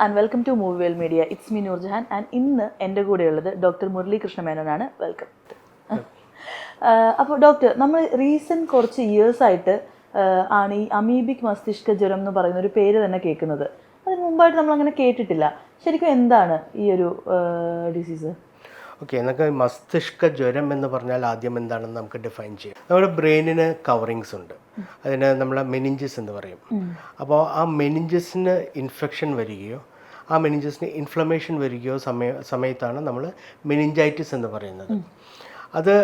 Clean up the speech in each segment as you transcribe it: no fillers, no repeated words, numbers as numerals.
And welcome to Movie Well Media. It's me Noorjahan and ഇന്ന് എൻ്റെ കൂടെയുള്ളത് ഡോക്ടർ മുരളി കൃഷ്ണ മേനോനാണ്. വെൽക്കം. അപ്പോൾ ഡോക്ടർ, നമ്മൾ റീസെൻറ്റ് കുറച്ച് ഇയേഴ്സായിട്ട് ആണ് ഈ അമീബിക് മസ്തിഷ്ക ജ്വരം എന്ന് പറയുന്ന ഒരു പേര് തന്നെ കേൾക്കുന്നത്. അതിന് മുമ്പായിട്ട് നമ്മളങ്ങനെ കേട്ടിട്ടില്ല. ശരിക്കും എന്താണ് ഈ ഒരു ഡിസീസ്? ഓക്കെ, നമുക്ക് മസ്തിഷ്ക ജ്വരം എന്ന് പറഞ്ഞാൽ ആദ്യം എന്താണെന്ന് നമുക്ക് ഡിഫൈൻ ചെയ്യാം. നമ്മുടെ ബ്രെയിനിന് കവറിങ്സ് ഉണ്ട്, അതിന് നമ്മൾ മെനിഞ്ചസ് എന്ന് പറയും. അപ്പോൾ ആ മെനിഞ്ചസിന് ഇൻഫെക്ഷൻ വരികയോ ആ മെനിഞ്ചസിന് ഇൻഫ്ലമേഷൻ വരികയോ സമയത്താണ് നമ്മൾ മെനിഞ്ചൈറ്റിസ് എന്ന് പറയുന്നത്. അത്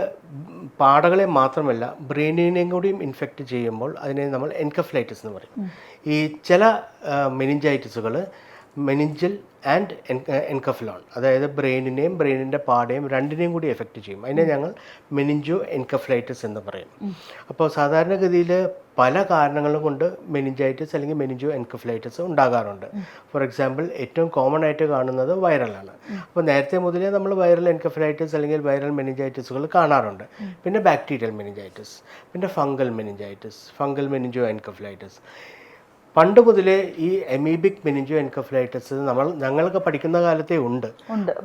പാടകളെ മാത്രമല്ല ബ്രെയിനിനെയും കൂടിയും ഇൻഫെക്റ്റ് ചെയ്യുമ്പോൾ അതിനെ നമ്മൾ എൻകഫ്ലൈറ്റിസ് എന്ന് പറയും. ഈ ചില മെനിഞ്ചൈറ്റിസുകൾ മെനിഞ്ചൽ ആൻഡ് എൻകഫലോൺ, അതായത് ബ്രെയിനിനെയും ബ്രെയിനിൻ്റെ പാടയും രണ്ടിനെയും കൂടി എഫക്റ്റ് ചെയ്യും. അതിനെ ഞങ്ങൾ മെനിഞ്ചോ എൻകഫ്ലൈറ്റിസ് എന്ന് പറയും. അപ്പോൾ സാധാരണഗതിയിൽ പല കാരണങ്ങളും കൊണ്ട് മെനിഞ്ചൈറ്റിസ് അല്ലെങ്കിൽ മെനിഞ്ചോ എൻകഫ്ലൈറ്റിസ് ഉണ്ടാകാറുണ്ട്. ഫോർ എക്സാമ്പിൾ, ഏറ്റവും കോമൺ ആയിട്ട് കാണുന്നത് വൈറലാണ്. അപ്പോൾ നേരത്തെ മുതലേ നമ്മൾ വൈറൽ എൻകഫ്ലൈറ്റിസ് അല്ലെങ്കിൽ വൈറൽ മെനിഞ്ചൈറ്റിസുകൾ കാണാറുണ്ട്. പിന്നെ ബാക്ടീരിയൽ മെനിഞ്ചൈറ്റിസ്, പിന്നെ fungal meningitis, fungal meningo encephalitis. പണ്ട് മുതലേ ഈ എമീബിക് മെനിഞ്ചോ എൻകഫ്ലൈറ്റിസ് ഞങ്ങൾക്ക് പഠിക്കുന്ന കാലത്തേ ഉണ്ട്,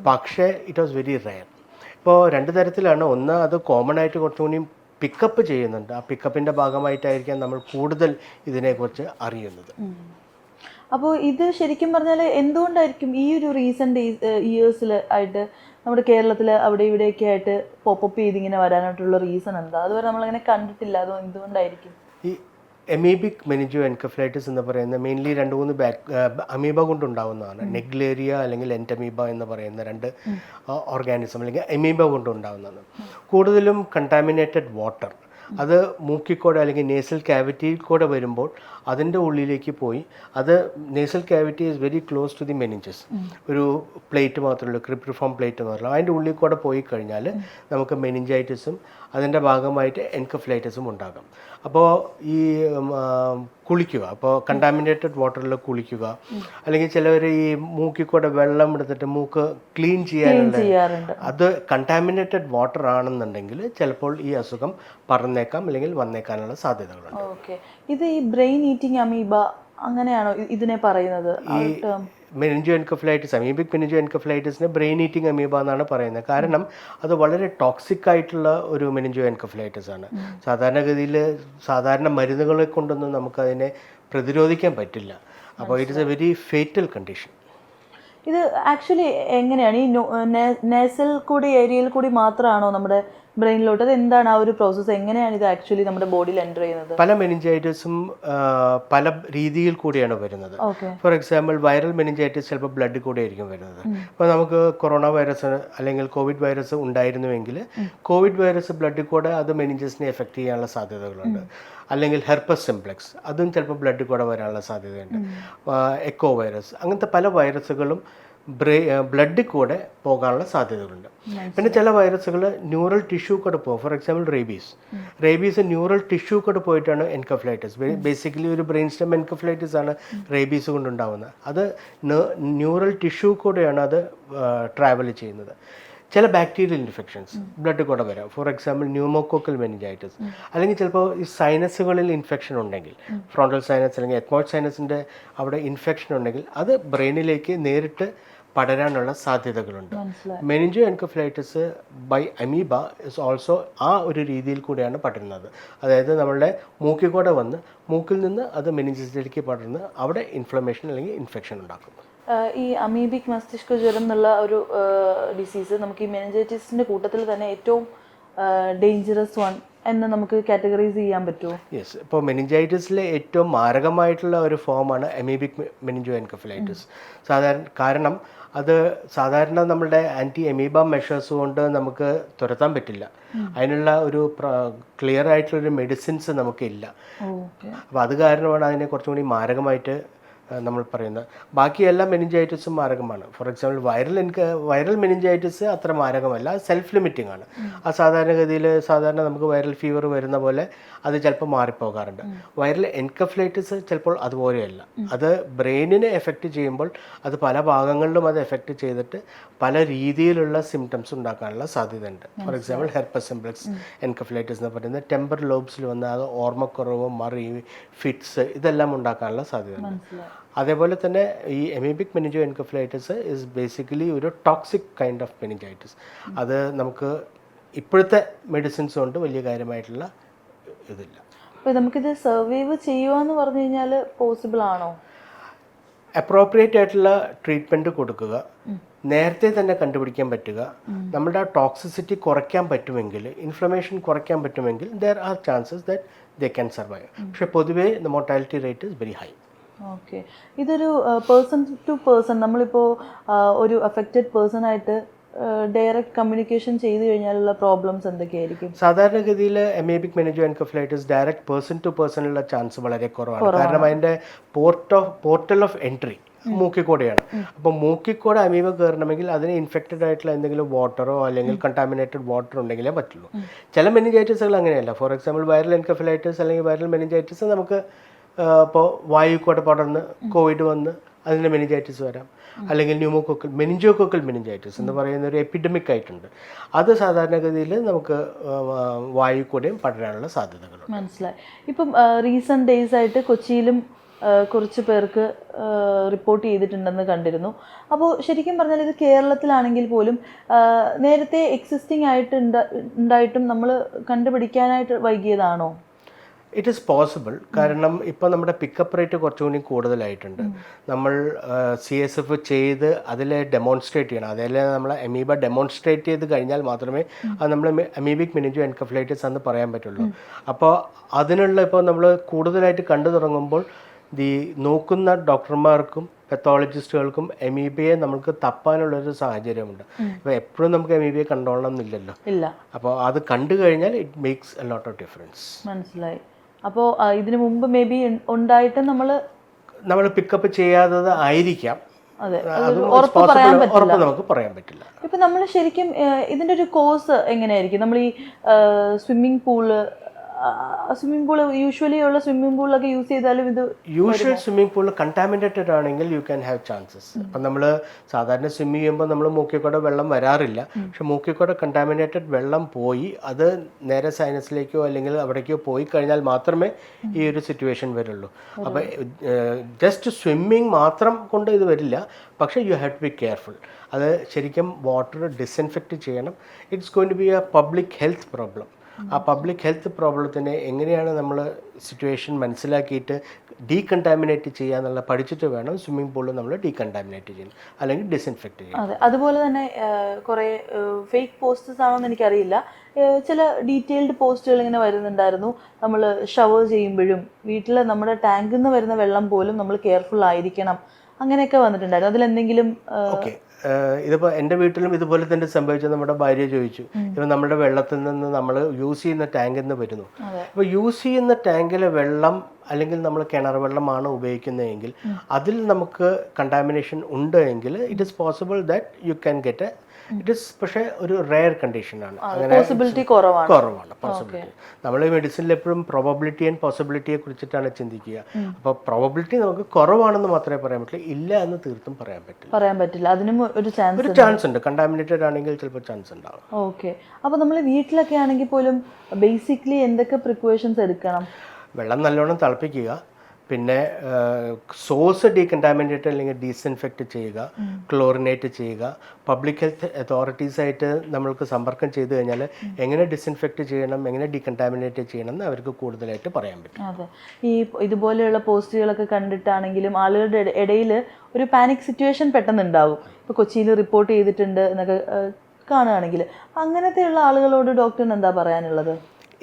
പക്ഷേ ഇറ്റ് വാസ് വെരി റെയർ. ഇപ്പോൾ രണ്ട് തരത്തിലാണ്. ഒന്ന്, അത് കോമൺ ആയിട്ട് കുറച്ചുകൂടി പിക്കപ്പ് ചെയ്യുന്നുണ്ട്. ആ പിക്കപ്പിൻ്റെ ഭാഗമായിട്ടായിരിക്കാം നമ്മൾ കൂടുതൽ ഇതിനെക്കുറിച്ച് അറിയുന്നത്. അപ്പോൾ ഇത് ശരിക്കും പറഞ്ഞാൽ എന്തുകൊണ്ടായിരിക്കും ഈ ഒരു റീസെൻ്റ് ഇയേഴ്സിൽ ആയിട്ട് നമ്മുടെ കേരളത്തിൽ അവിടെ ഇവിടെയൊക്കെ ആയിട്ട് പോപ്പപ്പ് ചെയ്തിങ്ങനെ വരാനായിട്ടുള്ള റീസൺ എന്താ? അതുവരെ നമ്മളങ്ങനെ കണ്ടിട്ടില്ല. അതോ എന്തുകൊണ്ടായിരിക്കും? ഈ എമീബിക് മെനിഞ്ചോ എൻകഫ്ലൈറ്റിസ് എന്ന് പറയുന്നത് മെയിൻലി 2-3 അമീബ കൊണ്ടുണ്ടാവുന്നതാണ്. നെഗ്ലേറിയ അല്ലെങ്കിൽ എൻറ്റമീബ എന്ന് പറയുന്ന 2 ഓർഗാനിസം അല്ലെങ്കിൽ എമീബ കൊണ്ടുണ്ടാവുന്നതാണ്. കൂടുതലും കണ്ടാമിനേറ്റഡ് വാട്ടർ, അത് മൂക്കിക്കൂടെ അല്ലെങ്കിൽ നേസൽ ക്യാവിറ്റിയിൽ കൂടെ വരുമ്പോൾ അതിൻ്റെ ഉള്ളിലേക്ക് പോയി, അത് nasal cavity is very close to the meninges. ഒരു പ്ലേറ്റ് മാത്രമേ ഉള്ളൂ, ക്രിപ്രിഫോം പ്ലേറ്റ് മാത്രമേ. അതിൻ്റെ ഉള്ളിൽ കൂടെ പോയി കഴിഞ്ഞാൽ നമുക്ക് മെനിഞ്ചൈറ്റിസും അതിൻ്റെ ഭാഗമായിട്ട് എൻകഫ്ലൈറ്റിസും ഉണ്ടാകാം. അപ്പോൾ ഈ കുളിക്കുക, അപ്പോൾ കണ്ടാമിനേറ്റഡ് വാട്ടറിൽ കുളിക്കുക, അല്ലെങ്കിൽ ചിലവർ ഈ മൂക്കിക്കൂടെ വെള്ളം എടുത്തിട്ട് മൂക്ക് ക്ലീൻ ചെയ്യാറുണ്ട്. അത് കണ്ടാമിനേറ്റഡ് വാട്ടർ ആണെന്നുണ്ടെങ്കിൽ ചിലപ്പോൾ ഈ അസുഖം പറഞ്ഞേക്കാം അല്ലെങ്കിൽ വന്നേക്കാനുള്ള സാധ്യതകളുണ്ട്. ഓക്കെ, ഇത് ഈ ബ്രെയിൻ ഈറ്റിംഗ് അമീബ അങ്ങനെയാണോ ഇതിനെ പറയുന്നത്? ഈ മെനിഞ്ചോ എൻകഫ്ലൈറ്റിസ്, അമീബിക് മെനിഞ്ചോ എൻകഫ്ലൈറ്റിസിന് ബ്രെയിൻ ഈറ്റിംഗ് അമീബ എന്നാണ് പറയുന്നത്. കാരണം അത് വളരെ ടോക്സിക് ആയിട്ടുള്ള ഒരു മെനിഞ്ചോ എൻകഫ്ലൈറ്റിസ് ആണ്. സാധാരണഗതിയിൽ സാധാരണ മരുന്നുകളെ കൊണ്ടൊന്നും നമുക്കതിനെ പ്രതിരോധിക്കാൻ പറ്റില്ല. അപ്പോൾ it is A very fatal condition. ഇത് ആക്ച്വലി എങ്ങനെയാണ് ഈ നേസൽ കൂടി ഏരിയയിൽ കൂടി മാത്രമാണോ നമ്മുടെ ബ്രെയിനിലോട്ട്? അത് എന്താണ് ആ ഒരു പ്രോസസ്സ്? എങ്ങനെയാണ് ഇത് ആക്ച്വലി നമ്മുടെ ബോഡിയിൽ എൻ്റർ ചെയ്യുന്നത്? പല മെനിഞ്ചൈറ്റിസും പല രീതിയിൽ കൂടിയാണ് വരുന്നത്. ഫോർ എക്സാമ്പിൾ, വൈറൽ മെനിഞ്ചൈറ്റിസ് ചിലപ്പോൾ ബ്ലഡിൽ കൂടെ ആയിരിക്കും വരുന്നത്. ഇപ്പോൾ നമുക്ക് കൊറോണ വൈറസ് അല്ലെങ്കിൽ കോവിഡ് വൈറസ് ഉണ്ടായിരുന്നുവെങ്കിൽ കോവിഡ് വൈറസ് ബ്ലഡിൽ കൂടെ അത് മെനിഞ്ചസിനെ എഫക്റ്റ് ചെയ്യാനുള്ള സാധ്യതകളുണ്ട്. അല്ലെങ്കിൽ ഹെർപ്പസ് സിംപ്ലെക്സ്, അതും ചിലപ്പോൾ ബ്ലഡിൽ കൂടെ വരാനുള്ള സാധ്യതയുണ്ട്. എക്കോ വൈറസ്, അങ്ങനത്തെ പല വൈറസുകളും ബ്ലഡിൽ കൂടെ പോകാനുള്ള സാധ്യതകളുണ്ട്. പിന്നെ ചില വൈറസുകൾ ന്യൂറൽ ടിഷ്യൂ കൂടെ പോകും. For example, rabies neural tissue കൂടെ പോയിട്ടാണ് എൻകഫ്ലൈറ്റിസ്. ബേസിക്കലി ഒരു ബ്രെയിൻ സ്റ്റെം എൻകഫ്ലൈറ്റിസ് ആണ് റേബീസ് കൊണ്ടുണ്ടാകുന്നത്. അത് ന്യൂറൽ ടിഷ്യൂ കൂടെയാണ് അത് ട്രാവൽ ചെയ്യുന്നത്. ചില ബാക്ടീരിയൽ ഇൻഫെക്ഷൻസ് ബ്ലഡ് കൂടെ വരാം. For example, pneumococcal meningitis. അല്ലെങ്കിൽ ചിലപ്പോൾ ഈ സൈനസുകളിൽ ഇൻഫെക്ഷൻ ഉണ്ടെങ്കിൽ, ഫ്രോണ്ടൽ സൈനസ് അല്ലെങ്കിൽ എത്മോയിഡ് സൈനസിൻ്റെ അവിടെ ഇൻഫെക്ഷൻ ഉണ്ടെങ്കിൽ അത് ബ്രെയിനിലേക്ക് നേരിട്ട് പടരാനുള്ള സാധ്യതകളുണ്ട്. Meningoencephalitis by amoeba is also ആ ഒരു രീതിയിൽ കൂടെയാണ് പടരുന്നത്. അതായത് നമ്മളുടെ മൂക്കിൽ കൂടെ വന്ന് മൂക്കിൽ നിന്ന് അത് മെനിഞ്ചസിലേക്ക് പടർന്ന് അവിടെ ഇൻഫ്ലമേഷൻ അല്ലെങ്കിൽ ഇൻഫെക്ഷൻ ഉണ്ടാക്കും. ഈ അമീബിക് മസ്തിഷ്ക ജ്വരം എന്നുള്ള ഒരു ഡിസീസ് നമുക്ക് ഈ മെനിഞ്ചൈറ്റിസിൻ്റെ കൂട്ടത്തിൽ തന്നെ ഏറ്റവും ഡേഞ്ചറസ് വൺ എന്ന് നമുക്ക് കാറ്റഗറൈസ് ചെയ്യാൻ പറ്റുമോ? യെസ്. ഇപ്പോൾ മെനിഞ്ചൈറ്റിസിലെ ഏറ്റവും മാരകമായിട്ടുള്ള ഒരു ഫോമാണ് അമീബിക് മെനിഞ്ചോ എൻകഫ്ലൈറ്റിസ്. കാരണം അത് സാധാരണ നമ്മളുടെ ആൻറ്റി അമീബ മെഷേഴ്സ് കൊണ്ട് നമുക്ക് തുരത്താൻ പറ്റില്ല. അതിനുള്ള ഒരു ക്ലിയർ ആയിട്ടുള്ളൊരു മെഡിസിൻസ് നമുക്കില്ല. അപ്പോൾ അത് കാരണമാണ് അതിനെ കുറച്ചും കൂടി മാരകമായിട്ട് നമ്മൾ പറയുന്നത്. ബാക്കി എല്ലാ മെനിഞ്ചൈറ്റിസും മാരകമാണ്. ഫോർ എക്സാമ്പിൾ, വൈറൽ മെനിഞ്ചൈറ്റിസ് അത്ര മാരകമല്ല, സെൽഫ് ലിമിറ്റിംഗ് ആണ്. ആ സാധാരണ നമുക്ക് വൈറൽ ഫീവർ വരുന്ന പോലെ അത് ചിലപ്പോൾ മാറിപ്പോകാറുണ്ട്. വൈറൽ എൻകഫ്ലൈറ്റിസ് ചിലപ്പോൾ അതുപോലെയല്ല. അത് ബ്രെയിനിനെ എഫക്റ്റ് ചെയ്യുമ്പോൾ അത് പല ഭാഗങ്ങളിലും അത് എഫക്റ്റ് ചെയ്തിട്ട് പല രീതിയിലുള്ള സിംറ്റംസ് ഉണ്ടാക്കാനുള്ള സാധ്യതയുണ്ട്. For example, herpes simplex encephalitis എന്ന് പറയുന്നത് ടെമ്പർ ലോബ്സിൽ വന്ന അത് ഓർമ്മക്കുറവ്, മറി, ഫിറ്റ്സ് ഇതെല്ലാം ഉണ്ടാക്കാനുള്ള സാധ്യതയുണ്ട്. അതേപോലെ തന്നെ ഈ എമീബിക് മെനിഞ്ചോ എൻകഫലൈറ്റിസ് ഇസ് ബേസിക്കലി ഒരു ടോക്സിക് കൈൻഡ് ഓഫ് മെനിഞ്ചൈറ്റിസ്. അത് നമുക്ക് ഇപ്പോഴത്തെ മെഡിസിൻസ് കൊണ്ട് വലിയ കാര്യമായിട്ടുള്ള ഇതില്ല. അപ്പോൾ നമുക്കിത് സർവൈവ് ചെയ്യുക പറഞ്ഞു കഴിഞ്ഞാൽ പോസിബിൾ ആണോ? അപ്രോപ്രിയേറ്റ് ആയിട്ടുള്ള ട്രീറ്റ്മെൻറ്റ് കൊടുക്കുക, നേരത്തെ തന്നെ കണ്ടുപിടിക്കാൻ പറ്റുക, നമ്മുടെ ആ ടോക്സിസിറ്റി കുറയ്ക്കാൻ പറ്റുമെങ്കിൽ, ഇൻഫ്ലമേഷൻ കുറയ്ക്കാൻ പറ്റുമെങ്കിൽ there are chances that they can survive. പക്ഷേ പൊതുവേ the mortality rate is very high. Okay. ഇതൊരു പേഴ്സൺ ടു പേഴ്സൺ, നമ്മളിപ്പോൾ ഒരു അഫക്റ്റഡ് പേഴ്സൺ ആയിട്ട് ഡയറക്റ്റ് കമ്മ്യൂണിക്കേഷൻ ചെയ്തു കഴിഞ്ഞാലുള്ള പ്രോബ്ലംസ് എന്തൊക്കെയായിരിക്കും? സാധാരണഗതിയിൽ amoebic meningo encephalitis direct person to പേഴ്സണുള്ള ചാൻസ് വളരെ കുറവാണ്. കാരണം അതിൻ്റെ പോർട്ടൽ ഓഫ് എൻട്രി മൂക്കിക്കൂടെയാണ്. അപ്പോൾ മൂക്കിക്കൂടെ അമീബ കയറണമെങ്കിൽ അതിന് ഇൻഫെക്റ്റഡ് ആയിട്ടുള്ള എന്തെങ്കിലും വാട്ടറോ അല്ലെങ്കിൽ കണ്ടാമിനേറ്റഡ് വാട്ടർ ഉണ്ടെങ്കിലേ പറ്റുള്ളൂ. ചില മെനിഞ്ചൈറ്റിസുകൾ അങ്ങനെയല്ല. ഫോർ എക്സാമ്പിൾ വൈറൽ എൻകഫലൈറ്റിസ് അല്ലെങ്കിൽ വൈറൽ മെനിഞ്ചൈറ്റിസ് നമുക്ക് ഇപ്പോൾ വായു കൂടെ പടർന്ന് കോവിഡ് വന്ന് അതിൻ്റെ മെനിഞ്ചൈറ്റിസ് വരാം. അല്ലെങ്കിൽ ന്യൂമോകോക്കൽ മെനിഞ്ചോകോക്കൽ മെനിഞ്ചൈറ്റിസ് എന്ന് പറയുന്ന ഒരു എപ്പിഡമിക് ആയിട്ടുണ്ട്. അത് സാധാരണഗതിയിൽ നമുക്ക് വായു കൂടെയും പടരാനുള്ള സാധ്യതകളുണ്ട്. മനസ്സിലായി. ഇപ്പം റീസെൻറ്റ് ഡേയ്സ് ആയിട്ട് കൊച്ചിയിലും കുറച്ച് പേർക്ക് റിപ്പോർട്ട് ചെയ്തിട്ടുണ്ടെന്ന് കണ്ടിരുന്നു. അപ്പോൾ ശരിക്കും പറഞ്ഞാൽ ഇത് കേരളത്തിലാണെങ്കിൽ പോലും നേരത്തെ എക്സിസ്റ്റിംഗ് ആയിട്ട് ഉണ്ടായിട്ടും നമ്മൾ കണ്ടുപിടിക്കാനായിട്ട് വൈകിയതാണോ? It is possible. കാരണം ഇപ്പോൾ നമ്മുടെ പിക്കപ്പ് റേറ്റ് കുറച്ചുകൂടി കൂടുതലായിട്ടുണ്ട്. നമ്മൾ CSF ചെയ്ത് അതിൽ ഡെമോൺസ്ട്രേറ്റ് ചെയ്യണം. അതിൽ നമ്മൾ അമീബ ഡെമോൺസ്ട്രേറ്റ് ചെയ്ത് കഴിഞ്ഞാൽ മാത്രമേ അത് നമ്മൾ അമീബിക് മെനിഞ്ചോ എൻകഫലൈറ്റിസ് എന്ന് പറയാൻ പറ്റുള്ളൂ. അപ്പോൾ അതിനുള്ള ഇപ്പോൾ നമ്മൾ കൂടുതലായിട്ട് കണ്ടു തുടങ്ങുമ്പോൾ നോക്കുന്ന ഡോക്ടർമാർക്കും പെത്തോളജിസ്റ്റുകൾക്കും അമീബയെ നമുക്ക് തപ്പാനുള്ളൊരു സാഹചര്യമുണ്ട്. അപ്പോൾ എപ്പോഴും നമുക്ക് അമീബയെ കണ്ടോളണം എന്നില്ലല്ലോ. ഇല്ല. അപ്പോൾ അത് കണ്ടു കഴിഞ്ഞാൽ it makes a lot of difference. മനസ്സിലായി. അപ്പോൾ ഇതിനു മുമ്പ് മേ ബി ഉണ്ടായിട്ട് നമ്മൾ പിക്കപ്പ് ചെയ്യാത്തത് ആയിരിക്കാം. അതെ, ഉറപ്പ് നമുക്ക് പറയാൻ പറ്റില്ല. ഇപ്പൊ നമ്മൾ ശരിക്കും ഇതിന്റെ ഒരു കോഴ്സ് എങ്ങനെയായിരിക്കും? നമ്മൾ ഈ സ്വിമ്മിംഗ് പൂള് യൂഷ്വലി ഉള്ള സ്വിമ്മിംഗ് പൂളിലൊക്കെ യൂസ് ചെയ്താലും ഇത് യൂഷ്വൽ സ്വിമ്മിംഗ് പൂളിൽ കണ്ടാമിനേറ്റഡ് ആണെങ്കിൽ യു ക്യാൻ ഹാവ് ചാൻസസ്. അപ്പം നമ്മൾ സാധാരണ സ്വിമ്മ് ചെയ്യുമ്പോൾ നമ്മൾ മൂക്കിക്കൂടെ വെള്ളം വരാറില്ല. പക്ഷെ മൂക്കിക്കൂടെ കണ്ടാമിനേറ്റഡ് വെള്ളം പോയി അത് നേരെ സൈനസിലേക്കോ അല്ലെങ്കിൽ അവിടേക്കോ പോയി കഴിഞ്ഞാൽ മാത്രമേ ഈ ഒരു സിറ്റുവേഷൻ വരുള്ളൂ. അപ്പോൾ ജസ്റ്റ് സ്വിമ്മിങ് മാത്രം കൊണ്ട് ഇത് വരില്ല. പക്ഷേ you have to be careful. അത് ശരിക്കും വാട്ടർ ഡിസ്ഇൻഫെക്റ്റ് ചെയ്യണം. It's going to be a public health problem. ആ പബ്ലിക് ഹെൽത്ത് പ്രോബ്ലത്തിനെ എങ്ങനെയാണ് നമ്മൾ സിറ്റുവേഷൻ മനസ്സിലാക്കിയിട്ട് ഡീകണ്ടാമിനേറ്റ് ചെയ്യുക എന്നുള്ള പഠിച്ചിട്ട് വേണം സ്വിമ്മിംഗ് പൂളിൽ നമ്മൾ ഡീകണ്ടാമിനേറ്റ് ചെയ്യണം അല്ലെങ്കിൽ ഡിസ്ഇൻഫെക്റ്റ് ചെയ്യണം. അതെ. അതുപോലെ തന്നെ കുറേ ഫേക്ക് പോസ്റ്റേഴ്സ് ആണോന്ന് എനിക്കറിയില്ല, ചില ഡീറ്റെയിൽഡ് പോസ്റ്റുകൾ ഇങ്ങനെ വരുന്നുണ്ടായിരുന്നു. നമ്മൾ ഷവർ ചെയ്യുമ്പോഴും വീട്ടിൽ നമ്മുടെ ടാങ്കിൽ നിന്ന് വരുന്ന വെള്ളം പോലും നമ്മൾ കെയർഫുൾ ആയിരിക്കണം, അങ്ങനെയൊക്കെ വന്നിട്ടുണ്ടായിരുന്നു. അതിലെന്തെങ്കിലും ഇതിപ്പോൾ എൻ്റെ വീട്ടിലും ഇതുപോലെ തന്നെ സംഭവിച്ചത്. നമ്മുടെ ഭാര്യ ചോദിച്ചു, ഇപ്പം നമ്മുടെ വെള്ളത്തിൽ നിന്ന് നമ്മൾ യൂസ് ചെയ്യുന്ന ടാങ്കിൽ നിന്ന് വരുന്നു. അപ്പോൾ യൂസ് ചെയ്യുന്ന ടാങ്കിലെ വെള്ളം അല്ലെങ്കിൽ നമ്മൾ കിണർ വെള്ളമാണ് ഉപയോഗിക്കുന്നതെങ്കിൽ അതിൽ നമുക്ക് കണ്ടാമിനേഷൻ ഉണ്ട് എങ്കിൽ it is possible that you can get it is. പക്ഷേ ഒരു റെയർ കണ്ടീഷനാണ്, അങ്ങനെ പോസിബിലിറ്റി കുറവാണ്. പോസിബിലിറ്റി. നമ്മൾ ഈ മെഡിസിനിൽ എപ്പോഴും പ്രോബബിലിറ്റി ആൻഡ് പോസിബിലിറ്റിയെ കുറിച്ചിട്ടാണ് ചിന്തിക്കുക. അപ്പോൾ പ്രോബബിലിറ്റി നമുക്ക് കുറവാണെന്ന് മാത്രമേ പറയാൻ പറ്റില്ല, ഇല്ല എന്ന് തീർത്തും പറയാൻ പറ്റില്ല. അതിനും ഒരു ചാൻസ് ഉണ്ട്. കണ്ടാമിനേറ്റഡ് ആണെങ്കിൽ ചിലപ്പോൾ ചാൻസ് ഉണ്ടാവും. ഓക്കെ. അപ്പോൾ നമ്മൾ വീട്ടിലൊക്കെ ആണെങ്കിൽ പോലും ബേസിക്കലി എന്തൊക്കെ പ്രിക്കോഷൻസ് എടുക്കണം? വെള്ളം നല്ലോണം തിളപ്പിക്കുക, പിന്നെ സോഴ്സ് ഡീകണ്ടാമിനേറ്റ് അല്ലെങ്കിൽ ഡീസിൻഫെക്റ്റ് ചെയ്യുക, ക്ലോറിനേറ്റ് ചെയ്യുക. പബ്ലിക് ഹെൽത്ത് അതോറിറ്റീസായിട്ട് നമ്മൾക്ക് സമ്പർക്കം ചെയ്തു കഴിഞ്ഞാൽ എങ്ങനെ ഡിസിൻഫെക്റ്റ് ചെയ്യണം, എങ്ങനെ ഡീകണ്ടാമിനേറ്റ് ചെയ്യണം എന്ന് അവർക്ക് കൂടുതലായിട്ട് പറയാൻ പറ്റും. അതെ. ഈ ഇതുപോലെയുള്ള പോസ്റ്റുകളൊക്കെ കണ്ടിട്ടാണെങ്കിലും ആളുകളുടെ ഇടയിൽ ഒരു പാനിക് സിറ്റുവേഷൻ പെട്ടെന്ന് ഉണ്ടാവും. ഇപ്പോൾ കൊച്ചിയിൽ റിപ്പോർട്ട് ചെയ്തിട്ടുണ്ട് എന്നൊക്കെ കാണുകയാണെങ്കിൽ അങ്ങനത്തെയുള്ള ആളുകളോട് ഡോക്ടറിന് എന്താ പറയാനുള്ളത്?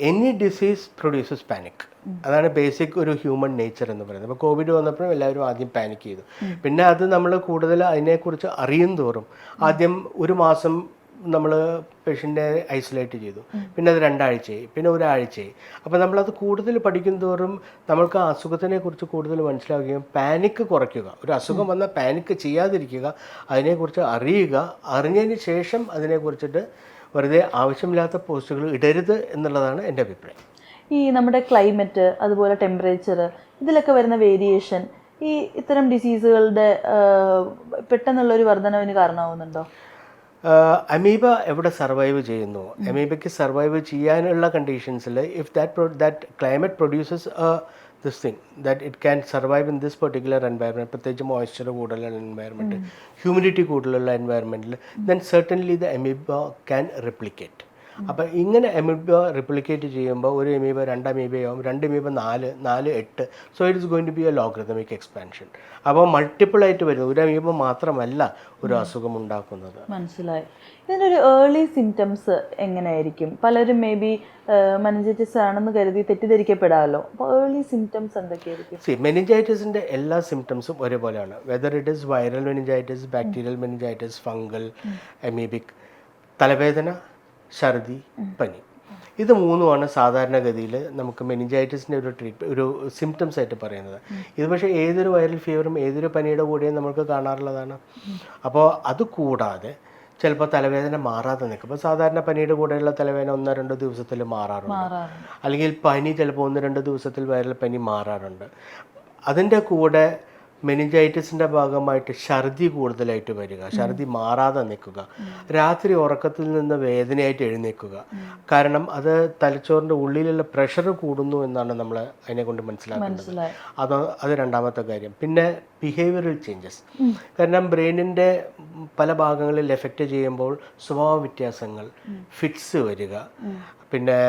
Any disease produces panic. അതാണ് ബേസിക് ഒരു ഹ്യൂമൻ നേച്ചർ എന്ന് പറയുന്നത്. അപ്പോൾ കോവിഡ് വന്നപ്പോഴും എല്ലാവരും ആദ്യം പാനിക് ചെയ്തു. പിന്നെ അത് നമ്മൾ കൂടുതൽ അതിനെക്കുറിച്ച് അറിയും തോറും ആദ്യം ഒരു മാസം നമ്മൾ പേഷ്യൻറ്റിനെ ഐസൊലേറ്റ് ചെയ്തു, പിന്നെ അത് 2 ആഴ്ചയായി, പിന്നെ ഒരാഴ്ചയായി. അപ്പോൾ നമ്മളത് കൂടുതൽ പഠിക്കും തോറും നമ്മൾക്ക് ആ അസുഖത്തിനെ കുറിച്ച് കൂടുതൽ മനസ്സിലാക്കുകയും പാനിക്ക് കുറയ്ക്കുക. ഒരു അസുഖം വന്നാൽ പാനിക്ക് ചെയ്യാതിരിക്കുക, അതിനെക്കുറിച്ച് അറിയുക, അറിഞ്ഞതിന് ശേഷം അതിനെക്കുറിച്ചിട്ട് വെറുതെ ആവശ്യമില്ലാത്ത പോസ്റ്റുകൾ ഇടരുത് എന്നുള്ളതാണ് എൻ്റെ അഭിപ്രായം. ഈ നമ്മുടെ ക്ലൈമറ്റ്, അതുപോലെ ടെമ്പറേച്ചർ, ഇതിലൊക്കെ വരുന്ന വേരിയേഷൻ ഈ ഇത്തരം ഡിസീസുകളുടെ പെട്ടെന്നുള്ളൊരു വർധനവിന് കാരണമാവുന്നുണ്ടോ? അമീബ എവിടെ സർവൈവ് ചെയ്യുന്നു, അമീബയ്ക്ക് സർവൈവ് ചെയ്യാനുള്ള കണ്ടീഷൻസിൽ if that climate produces this thing that it can survive in this particular environment, പ്രത്യേകിച്ച് മോയ്സ്ചർ കൂടുതലുള്ള എൻവയറമെൻറ്റ്, ഹ്യൂമിഡിറ്റി കൂടുതലുള്ള എൻവയറമെൻറ്റിൽ, then certainly the amoeba can replicate. അപ്പോൾ ഇങ്ങനെ അമീബ റിപ്ലിക്കേറ്റ് ചെയ്യുമ്പോൾ ഒരു അമീബ 2 അമീബയാവും, 2 amoeba 4, 4 8. So it is going to be a logarithmic expansion. അപ്പോൾ multiple ആയിട്ട് വരും. ഒരു അമീബ മാത്രമല്ല ഒരു അസുഖം ഉണ്ടാക്കുന്നത്. മനസ്സിലായി. ഇതിൻ്റെ ഒരു ഏർലി സിംറ്റംസ് എങ്ങനെയായിരിക്കും? പലരും മേ ബി മെനിഞ്ചൈറ്റിസ് ആണെന്ന് കരുതി തെറ്റിദ്ധരിക്കപ്പെടാമല്ലോ. അപ്പോൾ ഏർലി സിംറ്റംസ് എന്തൊക്കെയായിരിക്കും? മെനിഞ്ചൈറ്റിസിൻ്റെ എല്ലാ സിംറ്റംസും ഒരേപോലെയാണ്. Whether it is viral meningitis, bacterial meningitis, fungal, amoebic. തലവേദന, ഛർദി, പനി, ഇത് മൂന്നുമാണ് സാധാരണഗതിയിൽ നമുക്ക് മെനിഞ്ചൈറ്റിസിൻ്റെ ഒരു സിംറ്റംസ് ആയിട്ട് പറയുന്നത്. ഇത് പക്ഷേ ഏതൊരു വൈറൽ ഫീവറും ഏതൊരു പനിയുടെ കൂടെയും നമുക്ക് കാണാറുള്ളതാണ്. അപ്പോൾ അത് കൂടാതെ ചിലപ്പോൾ തലവേദന മാറാതെ നിൽക്കും. അപ്പോൾ സാധാരണ പനിയുടെ കൂടെയുള്ള തലവേദന 1-2 ദിവസത്തിൽ മാറാറുണ്ട്. അല്ലെങ്കിൽ പനി ചിലപ്പോൾ 1-2 ദിവസത്തിൽ വൈറൽ പനി മാറാറുണ്ട്. അതിൻ്റെ കൂടെ മെനിഞ്ചൈറ്റിസിൻ്റെ ഭാഗമായിട്ട് ഛർദി കൂടുതലായിട്ട് വരിക, ഛർദി മാറാതെ നിൽക്കുക, രാത്രി ഉറക്കത്തിൽ നിന്ന് വേദനയായിട്ട് എഴുന്നേൽക്കുക. കാരണം അത് തലച്ചോറിൻ്റെ ഉള്ളിലുള്ള പ്രഷർ കൂടുന്നു എന്നാണ് നമ്മൾ അതിനെ കൊണ്ട് മനസ്സിലാക്കേണ്ടത്. അത് രണ്ടാമത്തെ കാര്യം. പിന്നെ ബിഹേവിയറൽ ചേഞ്ചസ്. കാരണം ബ്രെയിനിൻ്റെ പല ഭാഗങ്ങളിൽ എഫക്റ്റ് ചെയ്യുമ്പോൾ സ്വഭാവ വ്യത്യാസങ്ങൾ, ഫിറ്റ്സ് വരിക, പിന്നെ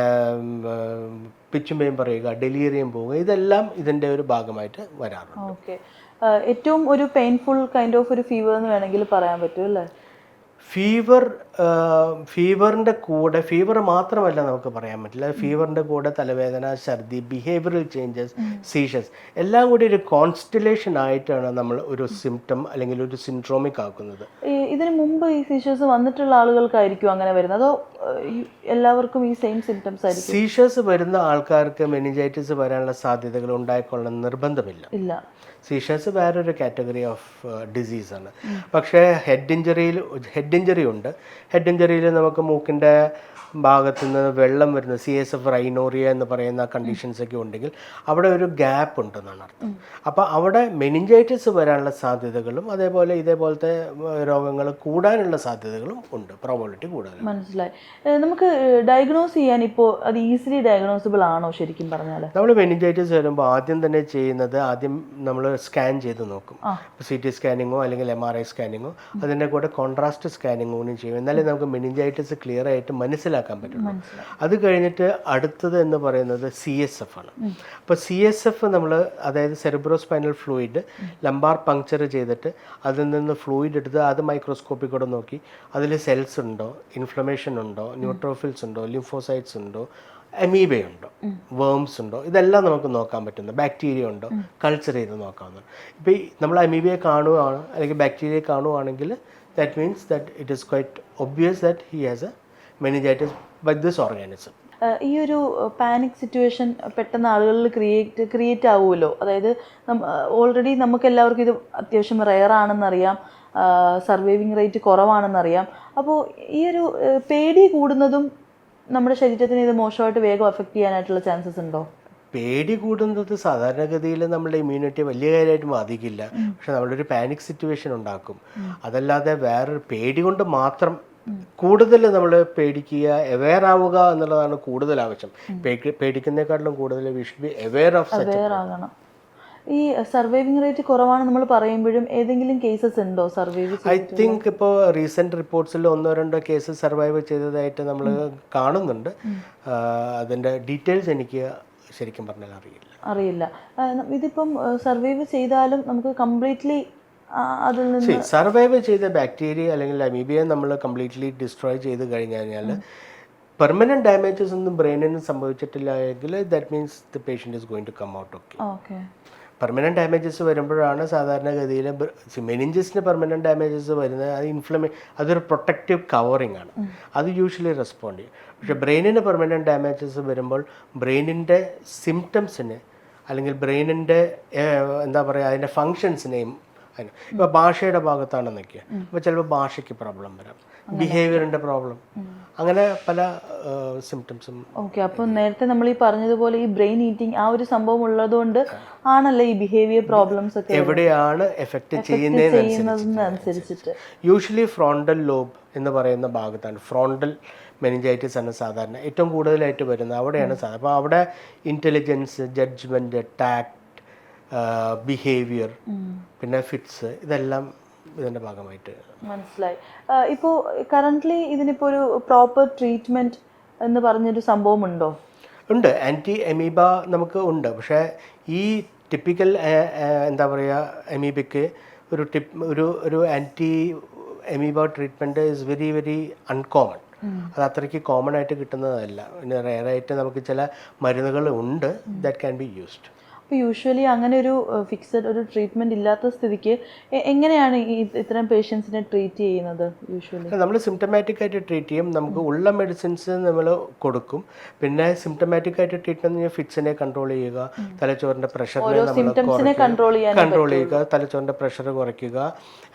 പിച്ചുമ്പയും പറയുക, ഡെലീറിയം പോവുക, ഇതെല്ലാം ഇതിൻ്റെ ഒരു ഭാഗമായിട്ട് വരാറുണ്ട്. ഏറ്റവും ഒരു പെയിൻഫുൾ കൈൻഡ് ഓഫ് ഒരു ഫീവർ എന്ന് വേണമെങ്കിൽ പറയാൻ പറ്റും അല്ലേ? ഫീവറിൻ്റെ കൂടെ, ഫീവർ മാത്രമല്ല നമുക്ക് പറയാൻ പറ്റില്ല, ഫീവറിൻ്റെ കൂടെ തലവേദന, ഛർദി, ബിഹേവിയറൽ ചേഞ്ചസ്, സീഷസ് എല്ലാം കൂടി ഒരു കോൺസ്റ്റലേഷൻ ആയിട്ടാണ് നമ്മൾ ഒരു സിംറ്റം അല്ലെങ്കിൽ ഒരു സിൻഡ്രോമിക് ആക്കുന്നത്. ഇതിന് മുമ്പ് ഈ സീഷേഴ്സ് വന്നിട്ടുള്ള ആളുകൾക്കായിരിക്കും അങ്ങനെ വരുന്നത്, അതോ എല്ലാവർക്കും ഈ സെയിം സിംറ്റംസ് ആയിരിക്കും? സീഷേഴ്സ് വരുന്ന ആൾക്കാർക്ക് മെനിഞ്ചൈറ്റിസ് വരാനുള്ള സാധ്യതകൾ ഉണ്ടായിക്കൊള്ളണം നിർബന്ധമില്ല. ഇല്ല. സീഷേഴ്സ് വേറൊരു കാറ്റഗറി ഓഫ് ഡിസീസാണ്. പക്ഷേ ഹെഡ് ഇഞ്ചറി ഉണ്ട്. ഹെഡ് ഇഞ്ചറിയിൽ നമുക്ക് മൂക്കിൻ്റെ ഭാഗത്തു നിന്ന് വെള്ളം വരുന്ന CSF റൈനോറിയ എന്ന് പറയുന്ന കണ്ടീഷൻസ് ഒക്കെ ഉണ്ടെങ്കിൽ അവിടെ ഒരു ഗ്യാപ്പ് ഉണ്ടെന്നാണ് അർത്ഥം. അപ്പോൾ അവിടെ മെനിഞ്ചൈറ്റിസ് വരാനുള്ള സാധ്യതകളും അതേപോലെ ഇതേപോലത്തെ രോഗങ്ങൾ കൂടാനുള്ള സാധ്യതകളും ഉണ്ട്, പ്രോബബിലിറ്റി കൂടുതൽ. മനസ്സിലായി. നമുക്ക് ഡയഗ്നോസ് ചെയ്യാൻ ഇപ്പോൾ അത് ഈസിലി ഡയഗ്നോസിബിൾ ആണോ ശരിക്കും പറഞ്ഞാൽ? നമ്മൾ മെനിഞ്ചൈറ്റിസ് വരുമ്പോൾ ആദ്യം തന്നെ ചെയ്യുന്നത്, ആദ്യം നമ്മൾ സ്കാൻ ചെയ്ത് നോക്കും. CT സ്കാനിങ്ങോ അല്ലെങ്കിൽ MRI സ്കാനിങ്ങോ, അതിൻ്റെ കൂടെ കോൺട്രാസ്റ്റ് സ്കാനിങ്ങോ ചെയ്യും. എന്നാലേ നമുക്ക് മെനിഞ്ചൈറ്റിസ് ക്ലിയർ ആയിട്ട് മനസ്സിലാക്കാൻ പറ്റുള്ളൂ. അത് കഴിഞ്ഞിട്ട് അടുത്തത് എന്ന് പറയുന്നത് CSF ആണ്. അപ്പോൾ CSF നമ്മൾ, അതായത് സെറിബ്രോസ്പൈനൽ ഫ്ലൂയിഡ് ലംബാർ പങ്ക്ചർ ചെയ്തിട്ട് അതിൽ നിന്ന് ഫ്ലൂയിഡ് എടുത്ത് അത് മൈക്രോസ്കോപ്പിൽ കൂടെ നോക്കി അതിൽ സെൽസ് ഉണ്ടോ, ഇൻഫ്ലമേഷൻ ഉണ്ടോ, ന്യൂട്രോഫിൽസ് ഉണ്ടോ, ലിംഫോസൈറ്റ്സ് ഉണ്ടോ, അമീബയുണ്ടോ, വേംസ് ഉണ്ടോ, ഇതെല്ലാം നമുക്ക് നോക്കാൻ പറ്റുന്നു. ബാക്ടീരിയ ഉണ്ടോ, കൾച്ചർ ചെയ്ത് നോക്കാവുന്നതാണ്. ഇപ്പോൾ നമ്മൾ അമീബയെ കാണുകയാണ് അല്ലെങ്കിൽ ബാക്ടീരിയയെ കാണുകയാണെങ്കിൽ that means that it is quite obvious that he has a meningitis by this organism. ഈ ഒരു പാനിക് സിറ്റുവേഷൻ പെട്ടെന്ന് ആളുകളിൽ ക്രിയേറ്റ് ആവുമല്ലോ. അതായത് ഓൾറെഡി നമുക്ക് എല്ലാവർക്കും ഇത് അത്യാവശ്യം റെയർ ആണെന്നറിയാം, സർവൈവിങ് റേറ്റ് കുറവാണെന്നറിയാം. അപ്പോൾ ഈ ഒരു പേടി കൂടുന്നതും നമ്മുടെ ശരീരത്തിന് ഇത് മോശമായിട്ട് വേഗം അഫക്റ്റ് ചെയ്യാനായിട്ടുള്ള ചാൻസസ് ഉണ്ടോ? പേടി കൂടുന്നത് സാധാരണഗതിയിൽ നമ്മുടെ ഇമ്മ്യൂണിറ്റി വലിയ കാര്യമായിട്ട് ബാധിക്കില്ല. പക്ഷെ നമ്മളൊരു പാനിക് സിറ്റുവേഷൻ ഉണ്ടാക്കും. അതല്ലാതെ വേറൊരു പേടി കൊണ്ട് മാത്രം കൂടുതൽ നമ്മൾ പേടിക്കുക, അവെയർ ആവുക എന്നുള്ളതാണ് കൂടുതൽ ആവശ്യം. പേടിക്കുന്നതിനെക്കാട്ടിലും കൂടുതൽ we should be aware of such. Aware ആകണം. ഈ സർവൈവിംഗ് റേറ്റ് കുറവാണ് നമ്മൾ പറയുമ്പോഴും ഏതെങ്കിലും കേസസ് ഉണ്ടോ സർവൈവ്? ഐ തിങ്ക് ഇപ്പോൾ റീസെൻറ്റ് റിപ്പോർട്ട്സിൽ 1-2 കേസ് സർവൈവ് ചെയ്തതായിട്ട് നമ്മൾ കാണുന്നുണ്ട്. അതിൻ്റെ ഡീറ്റെയിൽസ് എനിക്ക് ശരിക്കും പറഞ്ഞാൽ അറിയില്ല. ഇതിപ്പം സർവൈവ് ചെയ്താലും നമുക്ക് കംപ്ലീറ്റ്ലി അതിൽ നിന്ന് സർവൈവ് ചെയ്ത ബാക്ടീരിയ അല്ലെങ്കിൽ അമീബിയ നമ്മൾ കംപ്ലീറ്റ്ലി ഡിസ്ട്രോയ് ചെയ്ത് കഴിഞ്ഞാൽ പെർമനന്റ് ഡാമേജസ് ഒന്നും ബ്രെയിനിന് സംഭവിച്ചിട്ടില്ല എങ്കിൽ that means the patient is going to come out okay. Permanent damages വരുമ്പോഴാണ് സാധാരണഗതിയിൽ മെനിഞ്ചസിന് പെർമനന്റ് ഡാമേജസ് വരുന്നത്. അത് അതൊരു പ്രൊട്ടക്റ്റീവ് കവറിങ് ആണ്, അത് യൂഷ്വലി റെസ്പോണ്ട് ചെയ്യും. പക്ഷേ ബ്രെയിനിന് പെർമനന്റ് ഡാമേജസ് വരുമ്പോൾ ബ്രെയിനിൻ്റെ സിംറ്റംസിന് അല്ലെങ്കിൽ ബ്രെയിനിൻ്റെ എന്താ പറയുക അതിൻ്റെ ഫങ്ഷൻസിനെയും, ഇപ്പോൾ ഭാഷയുടെ ഭാഗത്താണ് നിൽക്കുക, അപ്പോൾ ചിലപ്പോൾ ഭാഷയ്ക്ക് പ്രോബ്ലം വരാം, ബിഹേവിയറിൻ്റെ പ്രോബ്ലം, അങ്ങനെ പല സിംറ്റംസും. ഓക്കെ. അപ്പോൾ നേരത്തെ നമ്മൾ ഈ പറഞ്ഞതുപോലെ ഈ ബ്രെയിൻ ഈറ്റിംഗ് ആ ഒരു സംഭവം ഉള്ളതുകൊണ്ട് ആണല്ലേ ഈ ബിഹേവിയർ പ്രോബ്ലംസ് ഒക്കെ എവിടെയാണ് എഫക്റ്റ് ചെയ്യുന്നതിനനുസരിച്ചിട്ട്. യൂഷ്വലി ഫ്രോണ്ടൽ ലോബ് എന്ന് പറയുന്ന ഭാഗത്താണ്. ഫ്രോണ്ടൽ മെനിഞ്ചൈറ്റിസ് ആണ് സാധാരണ ഏറ്റവും കൂടുതലായിട്ട് വരുന്നത്, അവിടെയാണ് സാധാരണ. അപ്പോൾ അവിടെ ഇൻ്റലിജൻസ്, ജഡ്ജ്മെൻറ്റ്, ടാക്ട്, ബിഹേവിയർ, പിന്നെ ഫിറ്റ്സ്, ഇതെല്ലാം ഇതിൻ്റെ ഭാഗമായിട്ട്. മനസ്സിലായി. ഇപ്പോൾ കറൻ്റ്ലി ഇതിനിപ്പോൾ ഒരു പ്രോപ്പർ ട്രീറ്റ്മെൻറ്റ് എന്ന് പറഞ്ഞൊരു സംഭവം ഉണ്ടോ? ഉണ്ട്, ആൻറ്റി എമീബ നമുക്ക് ഉണ്ട്. പക്ഷേ ഈ ടിപ്പിക്കൽ എന്താ പറയുക എമീബയ്ക്ക് ഒരു anti amoeba treatment is very very uncommon. അത് അത്രയ്ക്ക് കോമൺ ആയിട്ട് കിട്ടുന്നതല്ല. പിന്നെ റെയറായിട്ട് നമുക്ക് ചില മരുന്നുകൾ ഉണ്ട് ദാറ്റ് ക്യാൻ ബി യൂസ്ഡ്. അപ്പോൾ യൂഷ്വലി അങ്ങനെ ഒരു ഫിക്സഡ് ഒരു ട്രീറ്റ്മെൻറ്റ് ഇല്ലാത്ത സ്ഥിതിക്ക് എങ്ങനെയാണ് ഈ ഇത്തരം പേഷ്യൻസിനെ ട്രീറ്റ് ചെയ്യുന്നത്? യൂഷ്വലി നമ്മൾ സിംറ്റമാറ്റിക് ആയിട്ട് ട്രീറ്റ് ചെയ്യും. നമുക്ക് ഉള്ള മെഡിസിൻസ് നമ്മൾ കൊടുക്കും. പിന്നെ സിംറ്റമാറ്റിക് ആയിട്ട് ട്രീറ്റ്മെൻറ്റ് ഫിറ്റ്സിനെ കൺട്രോൾ ചെയ്യുക, തലച്ചോറിൻ്റെ പ്രഷറിനെ നമ്മൾ കൺട്രോൾ ചെയ്യുക, തലച്ചോറിൻ്റെ പ്രഷർ കുറയ്ക്കുക,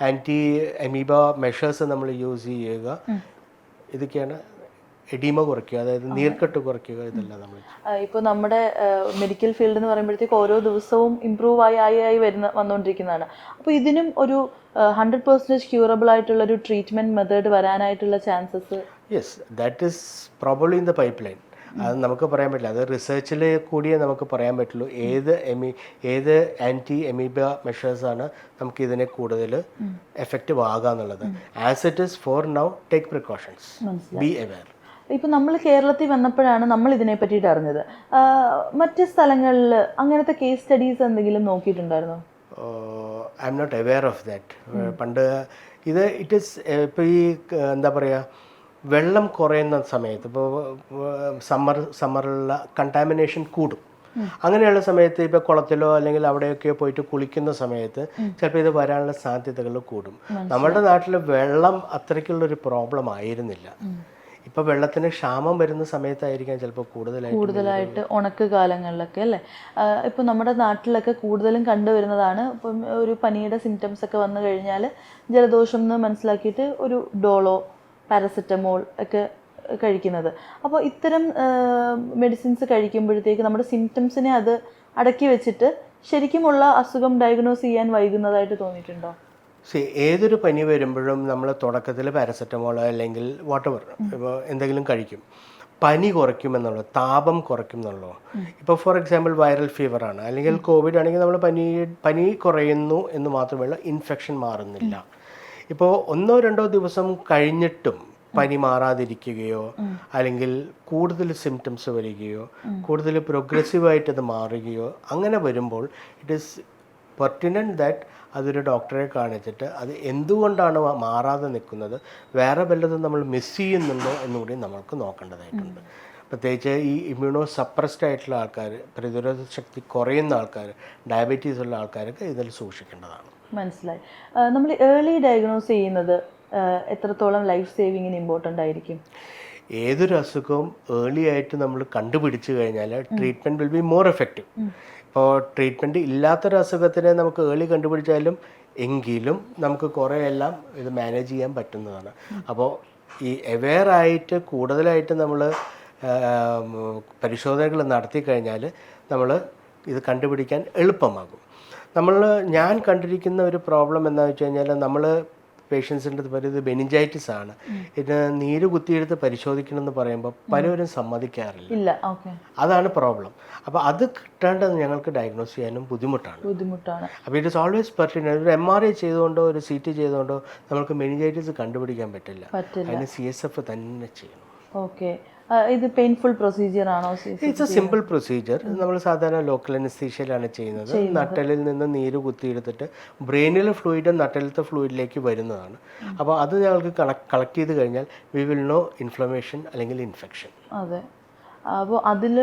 ആൻറ്റി എമീബ മെഷേഴ്സ് നമ്മൾ യൂസ് ചെയ്യുക. ഇതൊക്കെയാണ്. എഡീമ കുറയ്ക്കുക, അതായത് നീർക്കെട്ട് കുറയ്ക്കുക, ഇതെല്ലാം നമ്മൾ. ഇപ്പോൾ നമ്മുടെ മെഡിക്കൽ ഫീൽഡ് എന്ന് പറയുമ്പോഴത്തേക്ക് ഓരോ ദിവസവും ഇമ്പ്രൂവ് ആയി വന്നുകൊണ്ടിരിക്കുന്നതാണ്. അപ്പോൾ ഇതിനും ഒരു 100% ക്യൂറബിൾ ആയിട്ടുള്ള ഒരു ട്രീറ്റ്മെൻറ്റ് മെത്തേഡ് വരാനായിട്ടുള്ള chances? Yes, that is probably in the pipeline. അത് നമുക്ക് പറയാൻ പറ്റില്ല. അത് റിസർച്ചിൽ കൂടിയേ നമുക്ക് പറയാൻ പറ്റുള്ളൂ ഏത് ആൻറ്റി എമീബ മെഷേഴ്സാണ് നമുക്ക് ഇതിനെ കൂടുതൽ എഫക്റ്റീവ് ആകുക എന്നുള്ളത്. As it is for now, take precautions, be aware. ഇപ്പോൾ നമ്മൾ കേരളത്തിൽ വന്നപ്പോഴാണ് നമ്മൾ ഇതിനെ പറ്റിയിട്ട് അറിഞ്ഞത്. മറ്റ് സ്ഥലങ്ങളിൽ അങ്ങനത്തെ കേസ് സ്റ്റഡീസ് എന്തെങ്കിലും നോക്കിയിട്ടുണ്ടായിരുന്നോ? I'm not aware of that. പണ്ട് ഇറ്റ് ഈസ് ഇപ്പോൾ ഈ എന്താ പറയുക, വെള്ളം കുറയുന്ന സമയത്ത്, ഇപ്പോൾ സമ്മറിലുള്ള കണ്ടാമിനേഷൻ കൂടും. അങ്ങനെയുള്ള സമയത്ത് ഇപ്പോൾ കുളത്തിലോ അല്ലെങ്കിൽ അവിടെയൊക്കെ പോയിട്ട് കുളിക്കുന്ന സമയത്ത് ചിലപ്പോൾ ഇത് വരാനുള്ള സാധ്യതകൾ കൂടും. നമ്മുടെ നാട്ടിൽ വെള്ളം അത്രയ്ക്കുള്ളൊരു പ്രോബ്ലം ആയിരുന്നില്ല. ഇപ്പോൾ വെള്ളത്തിന് ക്ഷാമം വരുന്ന സമയത്തായിരിക്കാം ചിലപ്പോൾ കൂടുതലായിട്ട് ഉണക്ക് കാലങ്ങളിലൊക്കെ അല്ലേ. ഇപ്പോൾ നമ്മുടെ നാട്ടിലൊക്കെ കൂടുതലും കണ്ടുവരുന്നതാണ്. ഇപ്പം ഒരു പനിയുടെ സിംറ്റംസ് ഒക്കെ വന്നു കഴിഞ്ഞാൽ ജലദോഷം എന്ന് മനസ്സിലാക്കിയിട്ട് ഒരു ഡോളോ, പാരസെറ്റമോൾ ഒക്കെ കഴിക്കുന്നത്. അപ്പോൾ ഇത്തരം മെഡിസിൻസ് കഴിക്കുമ്പോഴത്തേക്ക് നമ്മുടെ സിംറ്റംസിനെ അത് അടക്കി വെച്ചിട്ട് ശരിക്കുമുള്ള അസുഖം ഡയഗ്നോസ് ചെയ്യാൻ വൈകുന്നതായിട്ട് തോന്നിയിട്ടുണ്ടോ? ഏതൊരു പനി വരുമ്പോഴും നമ്മൾ തുടക്കത്തിൽ പാരസെറ്റമോൾ അല്ലെങ്കിൽ വാട്ടെവർ ഇപ്പോൾ എന്തെങ്കിലും കഴിക്കും. പനി കുറയ്ക്കുമെന്നുള്ളൂ, താപം കുറയ്ക്കുമെന്നുള്ളൂ. ഇപ്പോൾ ഫോർ എക്സാമ്പിൾ വൈറൽ ഫീവറാണ് അല്ലെങ്കിൽ കോവിഡ് ആണെങ്കിൽ നമ്മൾ പനി കുറയുന്നു എന്ന് മാത്രമല്ല, ഇൻഫെക്ഷൻ മാറുന്നില്ല. ഇപ്പോൾ 1-2 ദിവസം കഴിഞ്ഞിട്ടും പനി മാറാതിരിക്കുകയോ അല്ലെങ്കിൽ കൂടുതൽ സിംറ്റംസ് വരികയോ കൂടുതൽ പ്രോഗ്രസീവായിട്ട് അത് മാറുകയോ അങ്ങനെ വരുമ്പോൾ ഇറ്റ് ഈസ് പെർട്ടിനൻറ്റ് ദാറ്റ് അതൊരു ഡോക്ടറെ കാണിച്ചിട്ട് അത് എന്തുകൊണ്ടാണ് മാറാതെ നിൽക്കുന്നത്, വേറെ വല്ലതും നമ്മൾ മിസ് ചെയ്യുന്നുണ്ടോ എന്നുകൂടി നമുക്ക് നോക്കേണ്ടതായിട്ടുണ്ട്. പ്രത്യേകിച്ച് ഈ ഇമ്മ്യൂണോ സപ്രസ്ഡ് ആയിട്ടുള്ള ആൾക്കാർ, പ്രതിരോധ ശക്തി കുറയുന്ന ആൾക്കാർ, ഡയബറ്റീസ് ഉള്ള ആൾക്കാരൊക്കെ ഇതിൽ സൂക്ഷിക്കേണ്ടതാണ്. മനസ്സിലായി. നമ്മൾ ഏർലി ഡയഗ്നോസ് ചെയ്യുന്നത് എത്രത്തോളം ലൈഫ് സേവിങ്ങിന് ഇമ്പോർട്ടൻ്റ് ആയിരിക്കും? ഏതൊരു അസുഖവും ഏർലി ആയിട്ട് നമ്മൾ കണ്ടുപിടിച്ചു കഴിഞ്ഞാൽ treatment will be more effective. ഇപ്പോൾ ട്രീറ്റ്മെൻറ്റ് ഇല്ലാത്തൊരു അസുഖത്തിനെ നമുക്ക് ഏർലി കണ്ടുപിടിച്ചാലും എങ്കിലും നമുക്ക് കുറേ എല്ലാം ഇത് മാനേജ് ചെയ്യാൻ പറ്റുന്നതാണ്. അപ്പോൾ ഈ അവെയറായിട്ട് കൂടുതലായിട്ട് നമ്മൾ പരിശോധനകൾ നടത്തി കഴിഞ്ഞാൽ നമ്മൾ ഇത് കണ്ടുപിടിക്കാൻ എളുപ്പമാകും. ഞാൻ കണ്ടിരിക്കുന്ന ഒരു പ്രോബ്ലം എന്താണെന്ന് വെച്ച് കഴിഞ്ഞാൽ, നമ്മൾ പേഷ്യൻസിൻ്റെ അടുത്ത് പറയുന്നത് മെനിഞ്ചൈറ്റിസ് ആണ്, ഇതിന് നീര് കുത്തിയെടുത്ത് പരിശോധിക്കണം എന്ന് പറയുമ്പോൾ പലരും സമ്മതിക്കാറില്ല. അതാണ് പ്രോബ്ലം. അപ്പോൾ അത് കിട്ടാണ്ടത് ഞങ്ങൾക്ക് ഡയഗ്നോസ് ചെയ്യാനും ബുദ്ധിമുട്ടാണ്. അപ്പോൾ ഇറ്റ് ഇസ് ഓൾവേസ് പെർട്ടിനന്റ്. ഒരു MRI ചെയ്തുകൊണ്ടോ ഒരു CT ചെയ്തുകൊണ്ടോ നമുക്ക് മെനിഞ്ചൈറ്റിസ് കണ്ടുപിടിക്കാൻ പറ്റില്ല. അതിന് CSF തന്നെ ചെയ്യണം. ഓക്കെ. ഇത് പെയിൻഫുൾ പ്രൊസീജിയർ ആണോ? It's A simple procedure. നമ്മൾ സാധാരണ ലോക്കൽ അനസ്തീഷ്യയിലാണ് ചെയ്യുന്നത്. നട്ടലിൽ നിന്ന് നീര് കുത്തിയെടുത്തിട്ട് ബ്രെയിനിലെ ഫ്ലൂയിഡ് നട്ടലിലത്തെ ഫ്ലൂയിഡിലേക്ക് വരുന്നതാണ്. അപ്പോൾ അത് ഞങ്ങൾക്ക് കളക്ട് ചെയ്ത് കഴിഞ്ഞാൽ വി വിൽ നോ ഇൻഫ്ലമേഷൻ അല്ലെങ്കിൽ ഇൻഫെക്ഷൻ. അതെ. അപ്പോൾ അതിൽ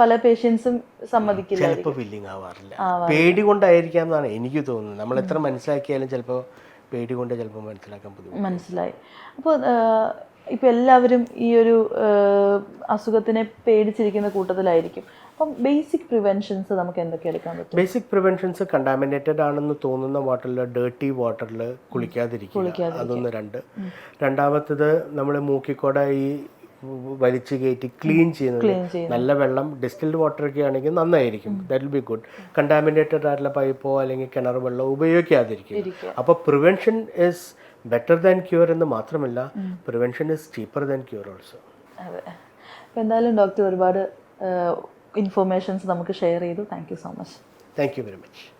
പല പേഷ്യൻസും സമ്മതിക്കില്ല, ചിലപ്പോൾ വില്ലിങ് ആവാറില്ല. പേടി കൊണ്ടായിരിക്കാം എന്നാണ് എനിക്ക് തോന്നുന്നത്. നമ്മൾ എത്ര മനസ്സിലാക്കിയാലും ചിലപ്പോൾ പേടി കൊണ്ട് ചിലപ്പോൾ മനസ്സിലാക്കാൻ ബുദ്ധിമുട്ട്. മനസ്സിലായി. അപ്പോൾ ഇപ്പോൾ എല്ലാവരും ഈ ഒരു അസുഖത്തിനെ പേടിച്ചിരിക്കുന്ന കൂട്ടത്തിലായിരിക്കും. അപ്പം ബേസിക് പ്രിവെൻഷൻസ് നമുക്ക് എന്തൊക്കെ എടുക്കാൻ പറ്റും? ബേസിക് പ്രിവെൻഷൻസ് കണ്ടാമിനേറ്റഡ് ആണെന്ന് തോന്നുന്ന വാട്ടറിൽ, ഡേർട്ടി വാട്ടറിൽ കുളിക്കാതിരിക്കുക, അതൊന്ന്. രണ്ടാമത്തത് നമ്മൾ മൂക്കിക്കൂടെ ഈ വലിച്ചു കയറ്റി ക്ലീൻ ചെയ്യുന്നത്, നല്ല വെള്ളം ഡിസ്റ്റിൽഡ് വാട്ടറൊക്കെ ആണെങ്കിൽ നന്നായിരിക്കും, that will be good. Contaminated ആയിട്ടുള്ള പൈപ്പോ അല്ലെങ്കിൽ കിണർ വെള്ളമോ ഉപയോഗിക്കാതിരിക്കും. അപ്പോൾ prevention is better than cure എന്ന് മാത്രമല്ല, prevention is cheaper than cure also. അതെ. അപ്പോൾ എന്തായാലും ഡോക്ടർ ഒരുപാട് ഇൻഫോർമേഷൻസ് നമുക്ക് ഷെയർ ചെയ്തു. Thank you so much. Thank you very much.